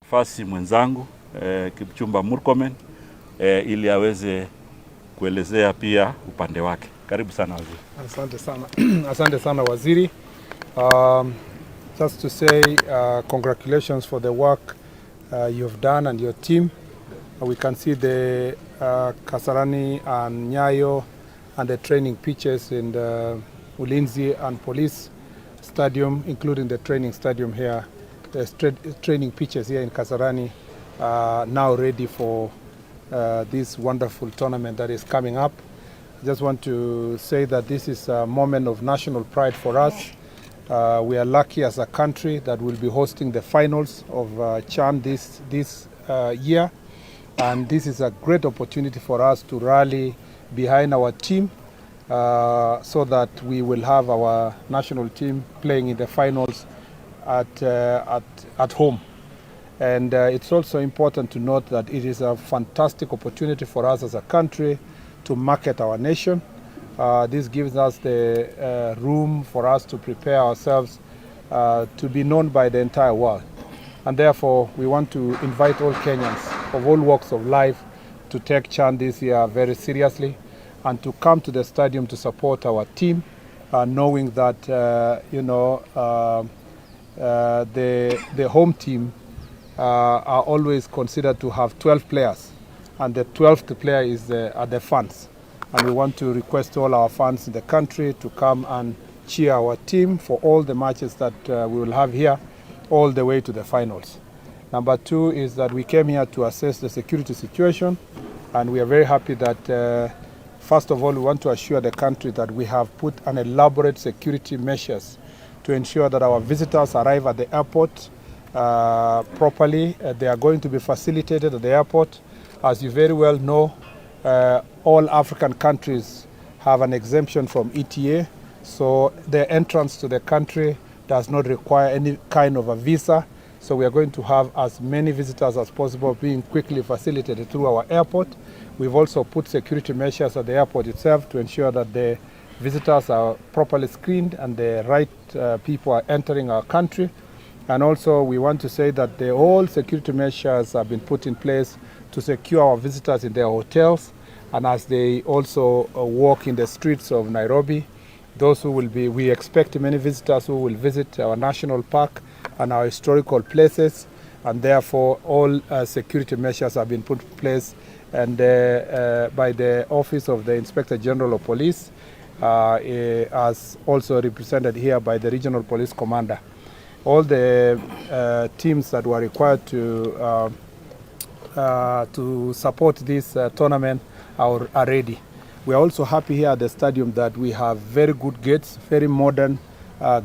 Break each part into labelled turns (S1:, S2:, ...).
S1: Nafasi mwenzangu Kipchumba Murkomen ili aweze kuelezea pia upande wake. Karibu sana waziri.
S2: Asante sana. Asante sana waziri. Just to say congratulations for the work you've done and your team. We can see the Kasarani and Nyayo and the training pitches in the Ulinzi and Police Stadium, including the training stadium here. The training pitches here in Kasarani are now ready for this wonderful tournament that is coming up. I just want to say that this is a moment of national pride for us. We are lucky as a country that will be hosting the finals of CHAN this year, and this is a great opportunity for us to rally behind our team so that we will have our national team playing in the finals at home. And it's also important to note that it is a fantastic opportunity for us as a country to market our nation. This gives us the room for us to prepare ourselves to be known by the entire world. And therefore, we want to invite all Kenyans of all walks of life to take CHAN this year very seriously and to come to the stadium to support our team, knowing that the home team are always considered to have 12 players, and the 12th player are the fans. And we want to request all our fans in the country to come and cheer our team for all the matches that we will have here, all the way to the finals. Number two is that we came here to assess the security situation, and we are very happy that first of all, we want to assure the country that we have put an elaborate security measures to ensure that our visitors arrive at the airport properly. They are going to be facilitated at the airport. As you very well know, all African countries have an exemption from ETA, so their entrance to the country does not require any kind of a visa. So we are going to have as many visitors as possible being quickly facilitated through our airport. We've also put security measures at the airport itself to ensure that the visitors are properly screened and the right people are entering our country. And also we want to say that the whole security measures have been put in place to secure our visitors in their hotels, and as they also walk in the streets of Nairobi. Those who will be, we expect many visitors who will visit our national park and our historical places, and therefore all security measures have been put in place and by the Office of the Inspector General of Police, as also represented here by the Regional Police Commander. All the teams that were required to support this tournament are ready. We are also happy here at the stadium that we have very good gates, very modern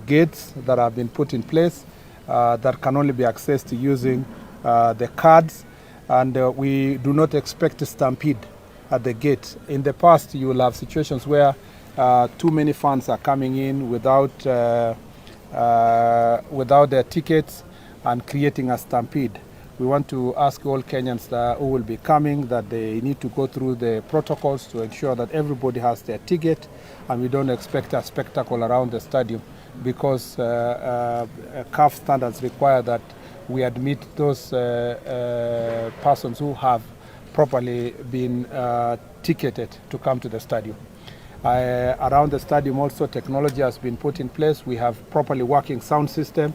S2: gates that have been put in place that can only be accessed using the cards, and we do not expect a stampede at the gate. In the past, you will have situations where too many fans are coming in without their tickets and creating a stampede. We want to ask all Kenyans who will be coming that they need to go through the protocols to ensure that everybody has their ticket, and we don't expect a spectacle around the stadium because CAF standards require that we admit those persons who have properly been ticketed to come to the stadium. Around the stadium also technology has been put in place. We have properly working sound system.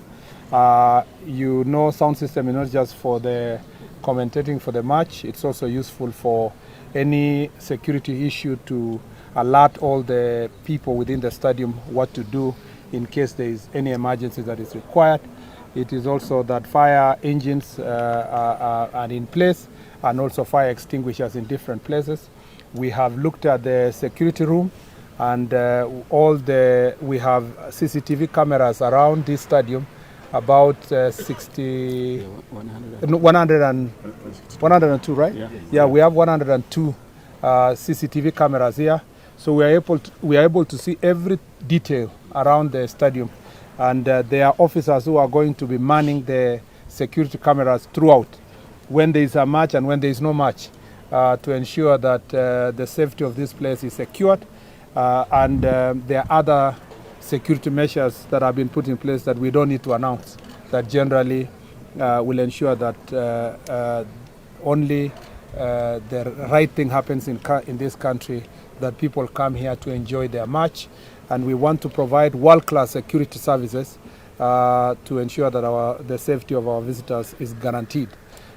S2: Sound system is not just for the commentating for the match, it's also useful for any security issue to alert all the people within the stadium what to do in case there is any emergency that is required. It is also that fire engines are in place, and also fire extinguishers in different places. We have looked at the security room, and we have CCTV cameras around this stadium, about 102, right? Yeah, we have 102 CCTV cameras here, so we are able to see every detail around the stadium, and there are officers who are going to be manning the security cameras throughout, when there is a match and when there is no match, to ensure that the safety of this place is secured, and there are other security measures that have been put in place that we don't need to announce, that generally will ensure that only the right thing happens in this country, that people come here to enjoy their match. And we want to provide world-class security services to ensure that the safety of our visitors is guaranteed.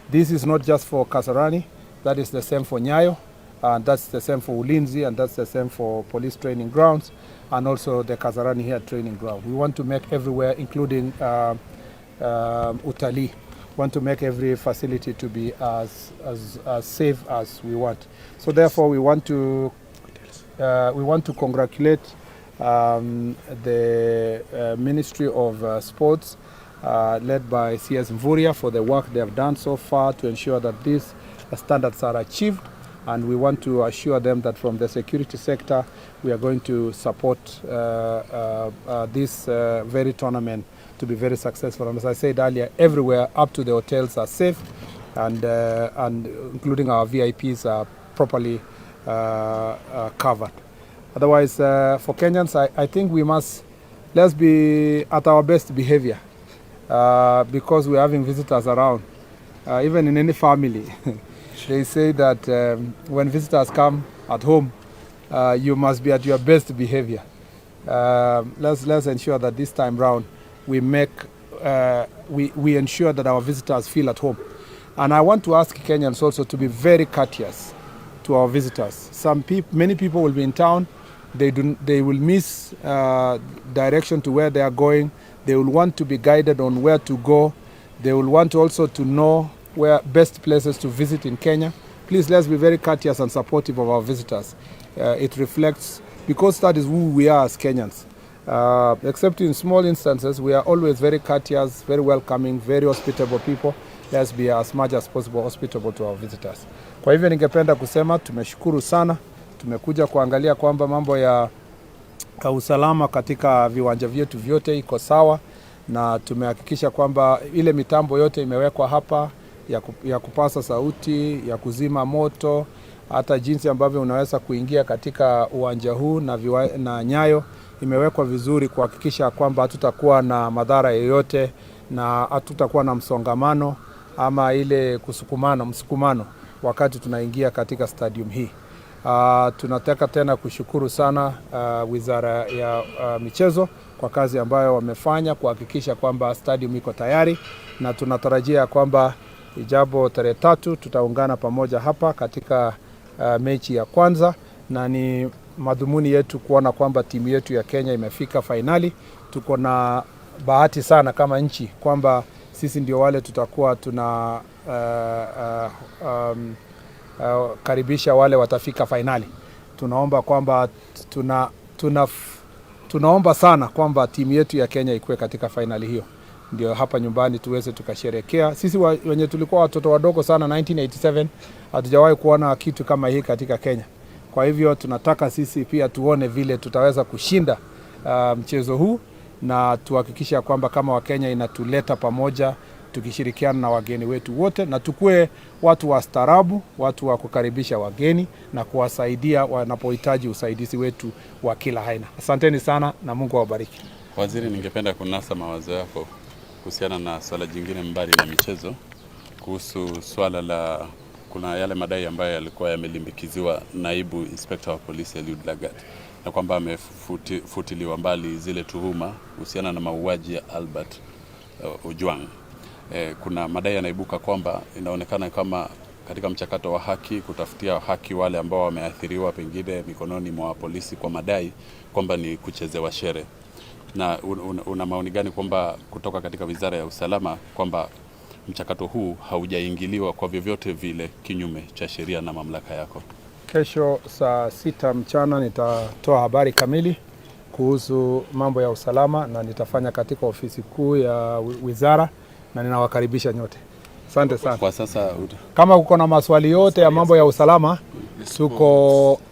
S2: This is not just for Kasarani, that is the same for Nyayo, and that's the same for Ulinzi, and that's the same for police training grounds, and also the Kasarani here training ground. We want to make everywhere, including Utalii, want to make every facility to be as safe as we want. So therefore, we want to congratulate the Ministry of Sports, led by CS Mvurya, for the work they have done so far to ensure that these standards are achieved. And we want to assure them that from the security sector, we are going to support this very tournament to be very successful. And as I said earlier, everywhere up to the hotels are safe, and including our VIPs are properly covered. Otherwise, for Kenyans, I think let's be at our best behavior because we're having visitors around. Even in any family, they say that when visitors come at home, you must be at your best behavior. Let's ensure that this time round we ensure that our visitors feel at home. And I want to ask Kenyans also to be very courteous to our visitors. Many people will be in town. They will miss direction to where they are going. They will want to be guided on where to go. They will want also to know where best places to visit in Kenya. Please, let's be very courteous and supportive of our visitors. It reflects, because that is who we are as Kenyans. Except in small instances, we are always very courteous, very welcoming, very hospitable people. Let's be as much as possible hospitable to our visitors. Kwa hivyo ningependa kusema tumeshukuru sana. Tumekuja kuangalia kwamba mambo ya usalama katika viwanja vyetu vyote iko sawa, na tumehakikisha kwamba ile mitambo yote imewekwa hapa ya kupasa sauti, ya kuzima moto, hata jinsi ambavyo unaweza kuingia katika uwanja huu na Nyayo imewekwa vizuri kuhakikisha kwamba hatutakuwa na madhara yoyote na hatutakuwa na msongamano ama ile msukumano wakati tunaingia katika stadium hii. Tunataka tena kushukuru sana Wizara ya Michezo kwa kazi ambayo wamefanya kuhakikisha kwamba stadium iko tayari, na tunatarajia kwamba ijapo tarehe 3 tutaungana pamoja hapa katika mechi ya kwanza, na ni madhumuni yetu kuona kwamba timu yetu ya Kenya imefika fainali. Tuko na bahati sana kama nchi kwamba sisi ndio wale tutakuwa karibisha wale watafika fainali. Tunaomba kwamba tunaomba sana kwamba timu yetu ya Kenya ikuwe katika fainali hiyo, ndio hapa nyumbani tuweze tukasherekea. Sisi wenye tulikuwa watoto wadogo sana 1987 hatujawahi kuona kitu kama hii katika Kenya. Kwa hivyo tunataka sisi pia tuone vile tutaweza kushinda mchezo huu, na tuhakikisha kwamba kama Wakenya inatuleta pamoja tukishirikiana na wageni wetu wote, na tukue watu wastaarabu, watu wa kukaribisha wageni na kuwasaidia wanapohitaji usaidizi wetu wa kila aina. Asanteni sana na Mungu awabariki.
S1: Waziri, ningependa kunasa mawazo yako kuhusiana na swala jingine mbali na michezo, kuhusu swala la kuna yale madai ambayo yalikuwa yamelimbikiziwa naibu inspector wa polisi Eliud Lagat, na kwamba amefutiliwa mbali zile tuhuma kuhusiana na mauaji ya Albert Ojwang. Kuna madai yanaibuka kwamba inaonekana kama katika mchakato wa haki, kutafutia haki wale ambao wameathiriwa pengine mikononi mwa polisi kwa madai kwamba ni kuchezewa shere. Na una maoni gani kwamba kutoka katika Wizara ya Usalama kwamba mchakato huu haujaingiliwa kwa vyovyote vile kinyume cha sheria na mamlaka yako?
S2: Kesho saa 6 mchana nitatoa habari kamili kuhusu mambo ya usalama, na nitafanya katika ofisi kuu ya wizara, na ninawakaribisha nyote. Asante sana.
S1: Kwa sasa
S2: kama uko na maswali yote ya mambo ya usalama,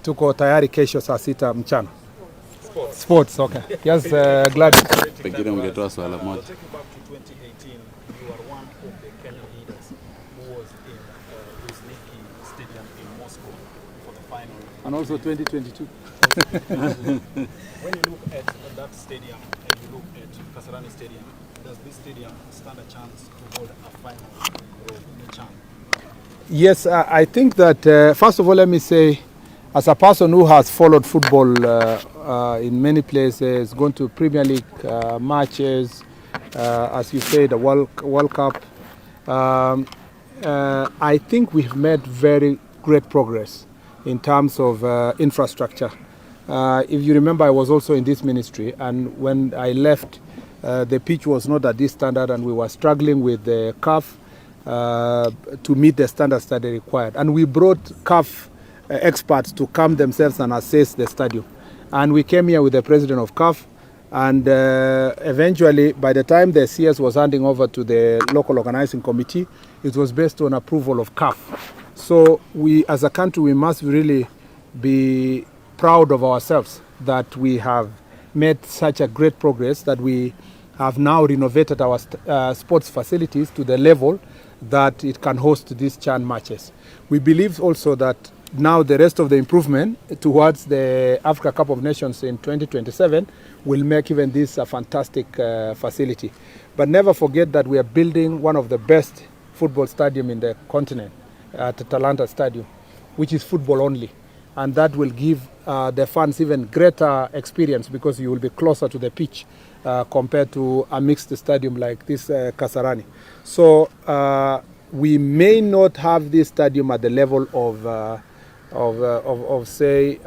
S2: tuko tayari kesho saa 6 mchana. Sports, okay. Yes, glad.
S1: Pengine ungetoa swala moja.
S2: And also 2022.
S3: When you look at that stadium and you look at Kasarani Stadium, does this stadium stand a chance to hold a final in the CHAN?
S2: Yes, I think that, first of all, let me say, as a person who has followed football in many places, gone to Premier League matches, as you say, the World Cup, I think we've made very great progress in terms of infrastructure. If you remember, I was also in this ministry, and when I left, the pitch was not at this standard, and we were struggling with the CAF to meet the standards that they required. And we brought CAF experts to come themselves and assess the stadium. And we came here with the president of CAF, and eventually, by the time the CS was handing over to the local organizing committee, it was based on approval of CAF. So we, as a country, we must really be proud of ourselves that we have made such a great progress, that we have now renovated our sports facilities to the level that it can host these CHAN matches. We believe also that now the rest of the improvement towards the Africa Cup of Nations in 2027 will make even this a fantastic facility. But never forget that we are building one of the best football stadium in the continent at the Talanta Stadium, which is football only. And that will give the fans even greater experience, because you will be closer to the pitch compared to a mixed stadium like this Kasarani. So we may not have this stadium at the level of say,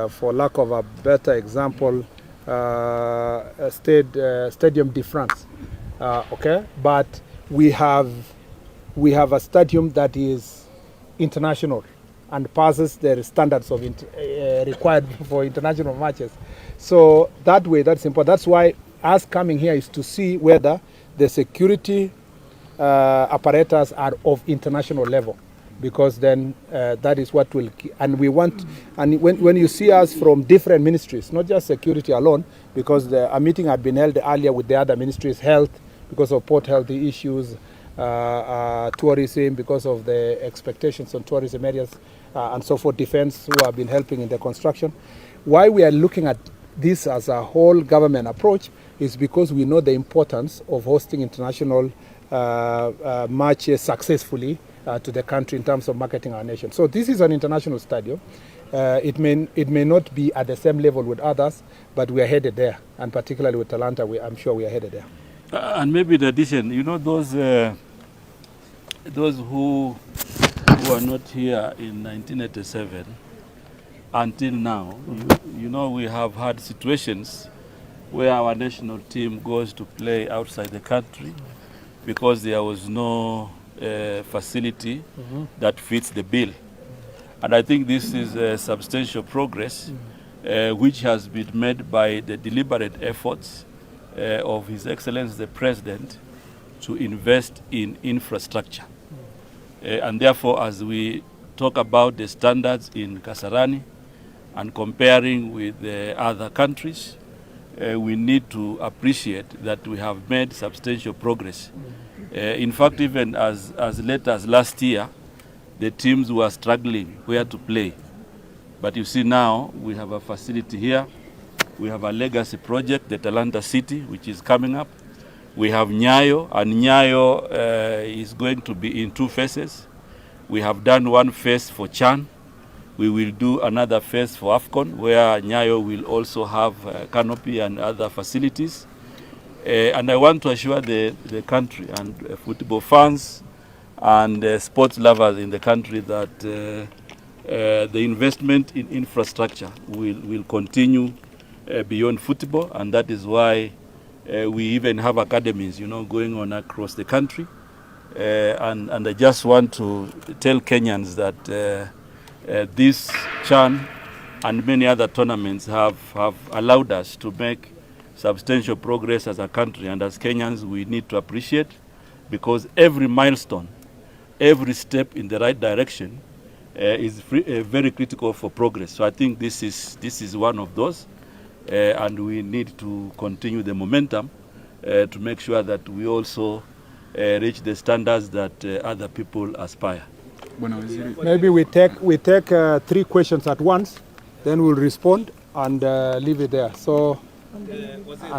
S2: for lack of a better example, Stadium de France. Okay, but we have a stadium that is international and passes the standards of required for international matches. So that way, that's important. That's why us coming here is to see whether the security apparatus are of international level, because then that is what will, and we want, and when you see us from different ministries, not just security alone, because a meeting had been held earlier with the other ministries, health, because of port health issues, tourism, because of the expectations on tourism areas, and so forth, defense, who have been helping in the construction. Why we are looking at this as a whole government approach is because we know the importance of hosting international matches successfully to the country in terms of marketing our nation. So this is an international stadium. It may not be at the same level with others, but we are headed there, and particularly with Talanta, I'm sure we are headed there.
S4: And maybe in addition, you know, those who are not here in 1987 until now, you know, we have had situations where our national team goes to play outside the country because there was no facility that fits the bill. And I think this is a substantial progress which has been made by the deliberate efforts of His Excellency the President to invest in infrastructure. And therefore, as we talk about the standards in Kasarani and comparing with other countries, we need to appreciate that we have made substantial progress. In fact, even as late as last year, the teams were struggling where to play. But you see now, we have a facility here. We have a legacy project, the Talanta City, which is coming up. We have Nyayo, and Nyayo is going to be in 2 phases. We have done 1 phase for CHAN. We will do another phase for AFCON, where Nyayo will also have canopy and other facilities. And I want to assure the country and football fans and sports lovers in the country that the investment in infrastructure will continue beyond football, and that is why we even have academies, you know, going on across the country. And I just want to tell Kenyans that this CHAN and many other tournaments have allowed us to make substantial progress as a country, and as Kenyans we need to appreciate, because every milestone, every step in the right direction is very critical for progress. So I think this is one of those, and we need to continue the momentum to make sure that we also reach the standards that other people aspire.
S2: Maybe we take 3 questions at once, then we'll respond and leave it there. So,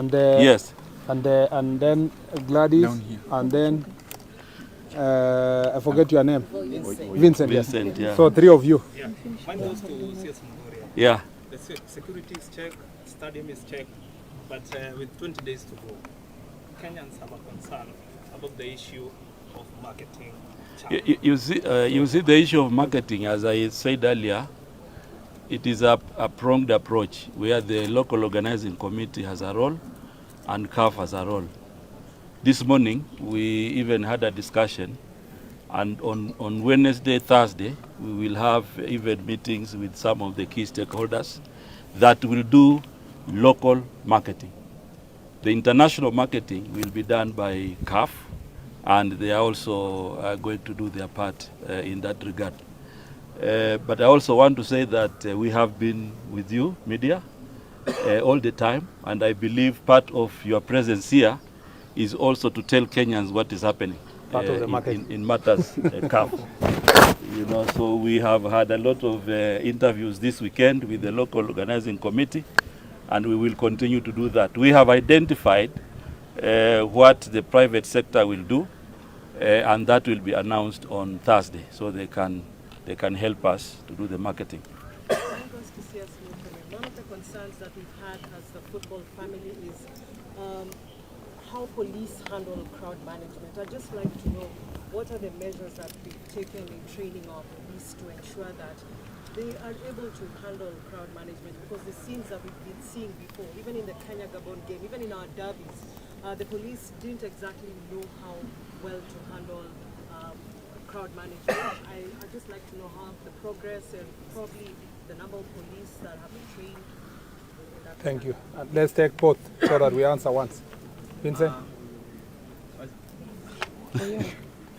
S4: Yes.
S2: and then Gladys,
S5: Down here.
S2: and then I forget your name. Vincent. Yes.
S4: Vincent, yeah.
S2: So 3 of you.
S3: Yeah. Mine goes to CS Mongolia.
S4: Yeah.
S3: The security is checked, stadium is checked, but with 20 days to go, Kenyans have a concern about the issue of marketing.
S4: You see the issue of marketing, as I said earlier, it is a pronged approach where the local organizing committee has a role and CAF has a role. This morning, we even had a discussion, and on Wednesday, Thursday, we will have even meetings with some of the key stakeholders that will do local marketing. The international marketing will be done by CAF, and they are also going to do their part in that regard. But I also want to say that we have been with you, media, all the time, and I believe part of your presence here is also to tell Kenyans what is happening
S2: Part of the
S4: in matters CAF. You know, so we have had a lot of interviews this weekend with the local organizing committee, and we will continue to do that. We have identified what the private sector will do, and that will be announced on Thursday, so they can help us to do the marketing.
S6: One of the concerns that we've had as the football family is how police handle crowd management. I'd just like to know what are the measures that we've taken in training our police to ensure that they are able to handle crowd management, because the scenes that we've been seeing before, even in the Kenya-Gabon game, even in our derbies, the police didn't exactly know how well to handle crowd management. I'd just like to know how the progress and probably the number of police that have been trained.
S2: Thank you. Let's take both so that we answer once. Vincent?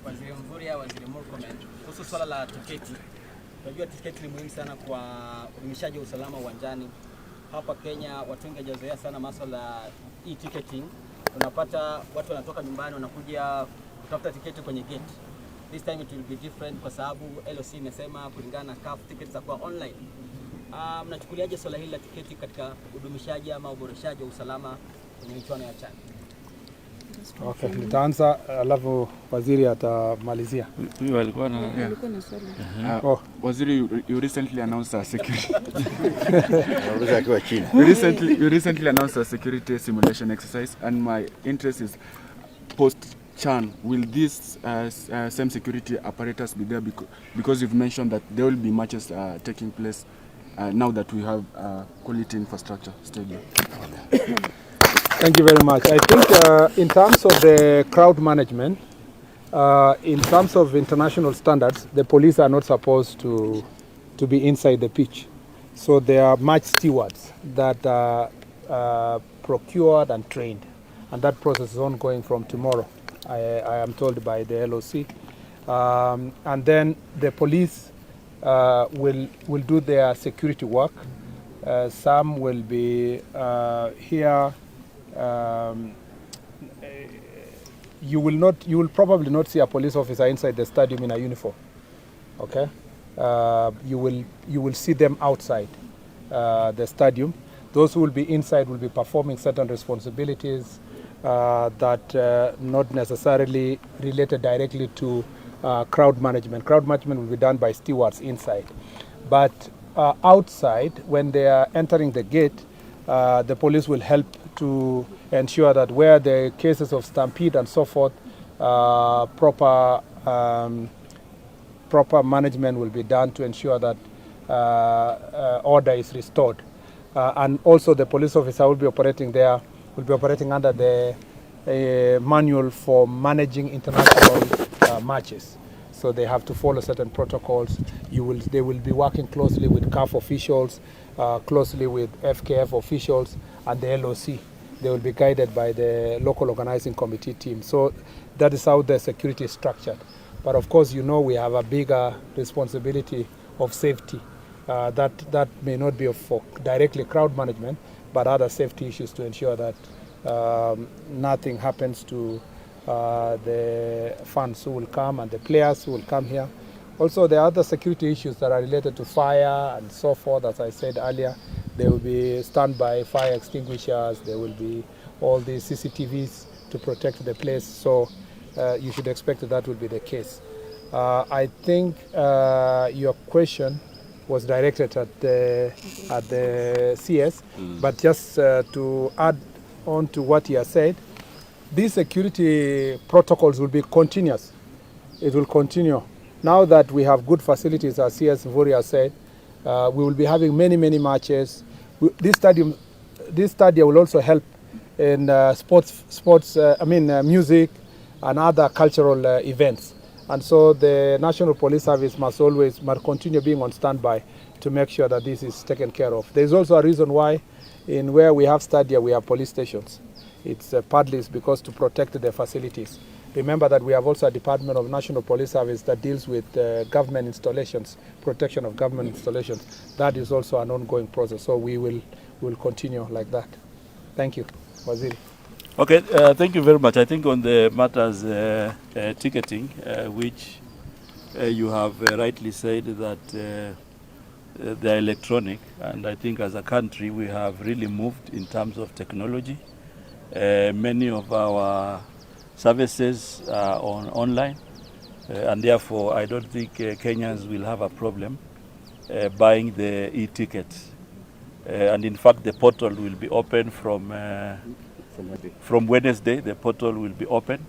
S7: Waziri Mvurya, Waziri Murkomen, kuhusu swala la tiketi. Unajua tiketi ni muhimu sana kwa udumishaji wa usalama uwanjani. Hapa Kenya watu wengi hawajazoea sana masuala ya e-ticketing. Unapata watu wanatoka nyumbani wanakuja kutafuta tiketi kwenye gate. This time it will be different kwa sababu LOC imesema kulingana na CAF tickets za kwa online. Mnachukuliaje swala hili la tiketi katika udumishaji ama uboreshaji wa usalama kwenye michuano ya CHAN?
S2: Okay, nitaanza alafu waziri atamalizia.
S4: Mimi walikuwa na
S5: Waziri, you recently announced a security. you recently announced a security simulation exercise, and my interest is post-CHAN. Will this same security apparatus be there? Because you've mentioned that there will be matches taking place now that we have quality infrastructure stadium.
S2: Thank you very much. I think in terms of the crowd management, in terms of international standards, the police are not supposed to be inside the pitch. So there are match stewards that are procured and trained. And that process is ongoing from tomorrow, I am told by the LOC. And then the police will do their security work. Some will be here. You will probably not see a police officer inside the stadium in a uniform. Okay, you will see them outside the stadium. Those who will be inside will be performing certain responsibilities that not necessarily related directly to crowd management. Crowd management will be done by stewards inside, but outside, when they are entering the gate, the police will help to ensure that where the cases of stampede and so forth, proper management will be done to ensure that order is restored. And also the police officer will be operating there, will be operating under the manual for managing international matches. So they have to follow certain protocols. They will be working closely with CAF officials, closely with FKF officials and the LOC. They will be guided by the local organizing committee team. So that is how the security is structured. But of course, you know, we have a bigger responsibility of safety. That may not be for directly crowd management, but other safety issues to ensure that nothing happens to the fans who will come and the players who will come here. Also, there are other security issues that are related to fire and so forth. As I said earlier, there will be standby fire extinguishers. There will be all the CCTVs to protect the place. So you should expect that will be the case. I think your question was directed at the CS, but just to add on to what he has said, these security protocols will be continuous. It will continue. Now that we have good facilities, as CS Voria said, we will be having many matches. This stadium will also help in music and other cultural events. And so the National Police Service must continue being on standby to make sure that this is taken care of. There's also a reason why in where we have stadia, we have police stations. It's partly because to protect the facilities. Remember that we have also a Department of National Police Service that deals with government installations, protection of government installations. That is also an ongoing process. So we will continue like that. Thank you, Waziri.
S4: Okay, thank you very much. I think on the matters ticketing, which you have rightly said that they're electronic, and I think as a country we have really moved in terms of technology. Many of our services are online, and therefore I don't think Kenyans will have a problem buying the e-tickets. And in fact, the portal will be open from Wednesday. The portal will be open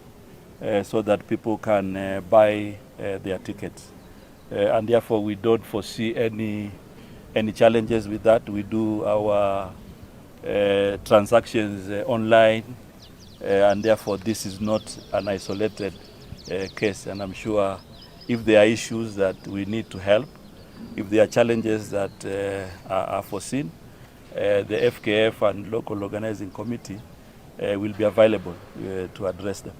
S4: so that people can buy their tickets. And therefore, we don't foresee any challenges with that. We do our transactions online, and therefore this is not an isolated case. And I'm sure if there are issues that we need to help, if there are challenges that are foreseen, the FKF and local organizing committee will be available to address them.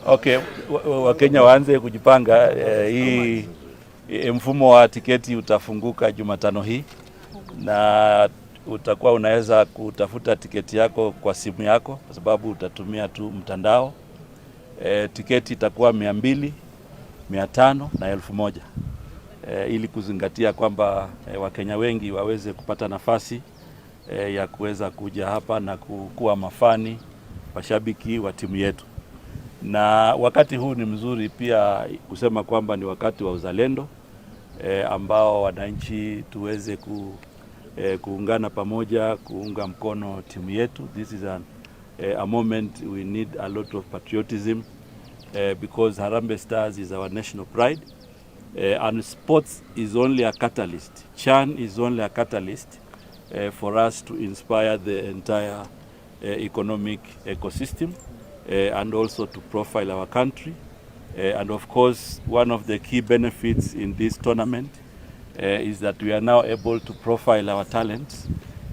S4: Okay, Wakenya waanze kujipanga. Hii mfumo wa tiketi utafunguka Jumatano hii, na utakuwa unaweza kutafuta tiketi yako kwa simu yako kwa sababu utatumia tu mtandao. Tiketi itakuwa 200, 500 na 1000, ili kuzingatia kwamba Wakenya wengi waweze kupata nafasi ya kuweza kuja hapa na kuwa mafani washabiki wa timu yetu. Na wakati huu ni mzuri pia kusema kwamba ni wakati wa uzalendo ambao wananchi tuweze kuungana pamoja kuunga mkono timu yetu. This is a moment we need a lot of patriotism because Harambee Stars is our national pride, and sports is only a catalyst. CHAN is only a catalyst for us to inspire the entire economic ecosystem and also to profile our country. And of course, one of the key benefits in this tournament is that we are now able to profile our talents.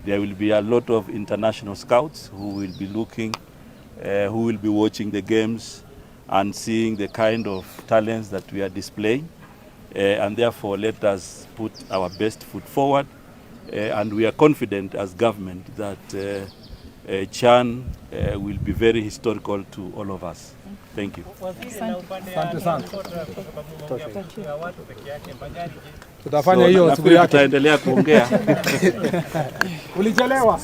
S4: There will be a lot of international scouts who will be looking, who will be watching the games and seeing the kind of talents that we are displaying. And therefore, let us put our best foot forward. And we are confident as government that CHAN will be very historical to all of us. Thank you.
S2: Tutafanya hiyo siku yake.
S4: Tutaendelea kuongea.
S2: Ulichelewa.